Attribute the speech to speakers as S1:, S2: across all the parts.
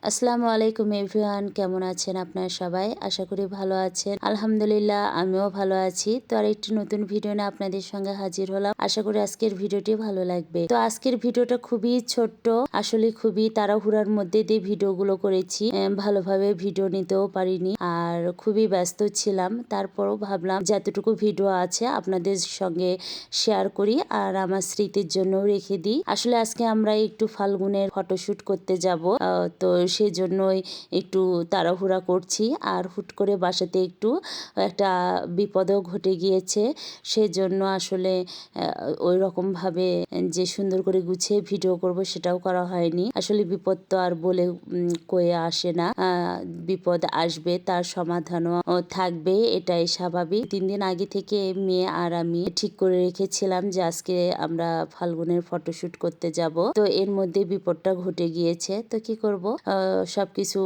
S1: আসসালামু আলাইকুম এভরিওয়ান, কেমন আছেন আপনারা সবাই? আশা করি ভালো আছেন। আলহামদুলিল্লাহ আমিও ভালো আছি। তো আরেকটি নতুন ভিডিও নিয়ে আপনাদের সঙ্গে হাজির হলাম। আশা করি আজকের ভিডিওটি ভালো লাগবে। তো আজকের ভিডিওটা খুবই ছোট্ট, আসলে খুবই তাড়াহুড়ার মধ্যে দিয়ে ভিডিওগুলো করেছি। ভালোভাবে ভিডিও নিতেও পারিনি, আর খুবই ব্যস্ত ছিলাম। তারপরও ভাবলাম যতটুকু ভিডিও আছে আপনাদের সঙ্গে শেয়ার করি আর আমার স্মৃতির জন্য রেখে দিই। আসলে আজকে আমরা একটু ফাল্গুনের ফটোশুট করতে যাব, তো সেই জন্যই একটু তাড়াহুড়া করছি। আর হুট করে বাসাতে একটু একটা বিপদও ঘটে গিয়েছে, সেজন্য আসলে ওই রকমভাবে যে সুন্দর করে গুছিয়ে ভিডিও করব সেটাও করা হয়নি। আসলে বিপদ তো আর বলে কয়ে আসে না, বিপদ আসবে, তার সমাধানও থাকবে, এটাই স্বাভাবিক। 3 দিন আগে থেকে মেয়ে আর আমি ঠিক করে রেখেছিলাম যে আজকে আমরা ফাল্গুনের ফটোশুট করতে যাব। তো এর মধ্যে বিপদটা ঘটে গিয়েছে, তো কি করব, সবকিছু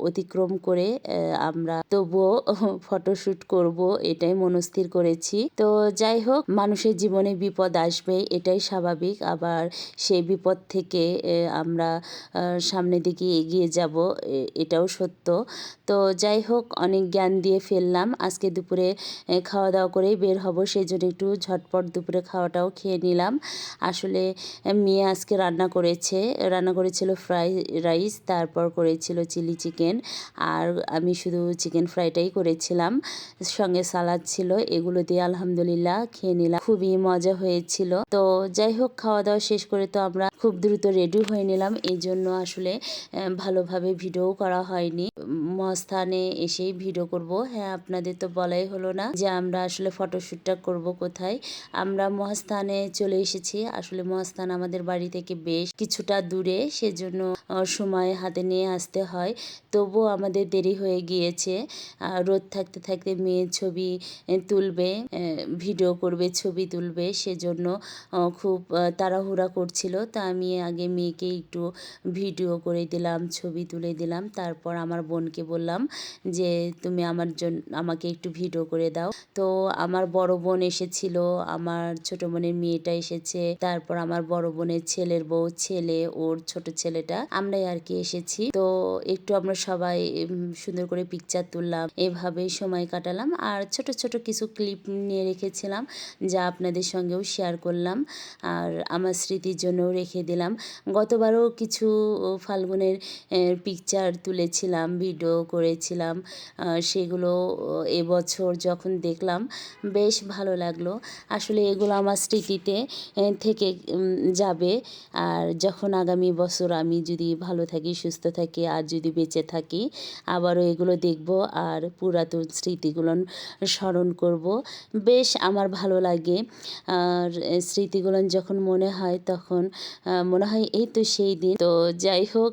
S1: অতিক্রম করে আমরা তবুও ফটোশুট করব এটাই মনস্থির করেছি। তো যাই হোক, মানুষের জীবনে বিপদ আসবে, এটাই স্বাভাবিক। আবার সেই বিপদ থেকে আমরা সামনের দিকে এগিয়ে যাব, এটাও সত্য। তো যাই হোক, অনেক জ্ঞান দিয়ে ফেললাম। আজকে দুপুরে খাওয়া দাওয়া করেই বের হব, সেই জন্য একটু ঝটপট দুপুরে খাওয়াটাও খেয়ে নিলাম। আসলে মেয়ে আজকে রান্না করেছিল ফ্রাই রাইস, তারপর করেছিল চিলি চিকেন, আর আমি শুধু চিকেন ফ্রাইটাই করেছিলাম। সঙ্গে সালাদ ছিল, এগুলো দিয়ে আলহামদুলিল্লাহ খেয়ে নিলাম, খুবই মজা হয়েছিল। তো যাই হোক, খাওয়া দাওয়া শেষ করে তো আমরা খুব দ্রুত রেডি হয়ে নিলাম, এই জন্য আসলে ভালোভাবে ভিডিও করা হয়নি। মহাস্থানে এসেই ভিডিও করব। হ্যাঁ, আপনাদের তো বলাই হলো না যে আমরা আসলে ফটোশ্যুটটা করব কোথায়। আমরা মহাস্থানে চলে এসেছি। আসলে মহাস্থান আমাদের বাড়ি থেকে বেশ কিছুটা দূরে, সেজন্য সময় হাতে নিয়ে আসতে হয়। তবুও আমাদের দেরি হয়ে গিয়েছে। রোদ থাকতে থাকতে মেয়ের ছবি তুলবে, ভিডিও করবে, ছবি তুলবে, সেজন্য খুব তাড়াহুড়া করছিল। তা আমি আগে মেয়েকে একটু ভিডিও করে দিলাম, ছবি তুলে দিলাম। তারপর আমার বোনকে বললাম যে তুমি আমাকে একটু ভিডিও করে দাও। তো আমার বড় বোন এসেছিল, আমার ছোট বোনের মেয়েটা এসেছে, তারপর আমার বড় বোনের ছেলের বউ, ছেলে, ওর ছোট ছেলেটা, আমরাই আর কি এসেছি। তো একটু আমরা সবাই সুন্দর করে পিকচার তুললাম, এভাবেই সময় কাটালাম। আর ছোট ছোট কিছু ক্লিপ নিয়ে রেখেছিলাম, যা আপনাদের সঙ্গেও শেয়ার করলাম আর আমার স্মৃতির জন্যও রেখে দিলাম। গতবারও কিছু ফাল্গুনের পিকচার তুলেছিলাম, ভিডিও করেছিলাম, সেগুলো এবছর যখন দেখলাম বেশ ভালো লাগলো। আসলে এগুলো আমার স্মৃতিতে থেকে যাবে। আর যখন আগামী বছর আমি যদি ভালো থাকি, সুস্থ থাকি, আর যদি বেঁচে থাকি, আবারও এগুলো দেখব আর পুরাতন স্মৃতিগুলো স্মরণ করব। বেশ আমার ভালো লাগে। আর স্মৃতিগুলো যখন মনে হয় তখন মনে হয় এই তো সেই দিন। তো যাই হোক,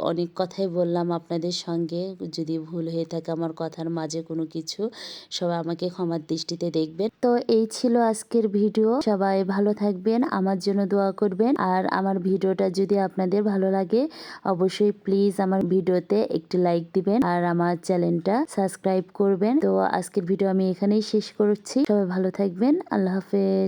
S1: অনেক কথাই বললাম আপনাদের সঙ্গে, যদি ভুল হয়ে থাকে আমার কথার মাঝে কোনো কিছু, সবাই আমাকে ক্ষমার দৃষ্টিতে দেখবেন। তো এই ছিল আজকের ভিডিও। সবাই ভালো থাকবেন, আমার জন্য দোয়া করবেন। আর আমার ভিডিওটা যদি আপনাদের ভালো লাগে, অবশ্যই প্লিজ আমার ভিডিওতে একটি লাইক দিবেন আর আমার চ্যানেলটা সাবস্ক্রাইব করবেন। তো আজকের ভিডিও আমি এখানেই শেষ করছি। সবাই ভালো থাকবেন। আল্লাহ হাফেজ।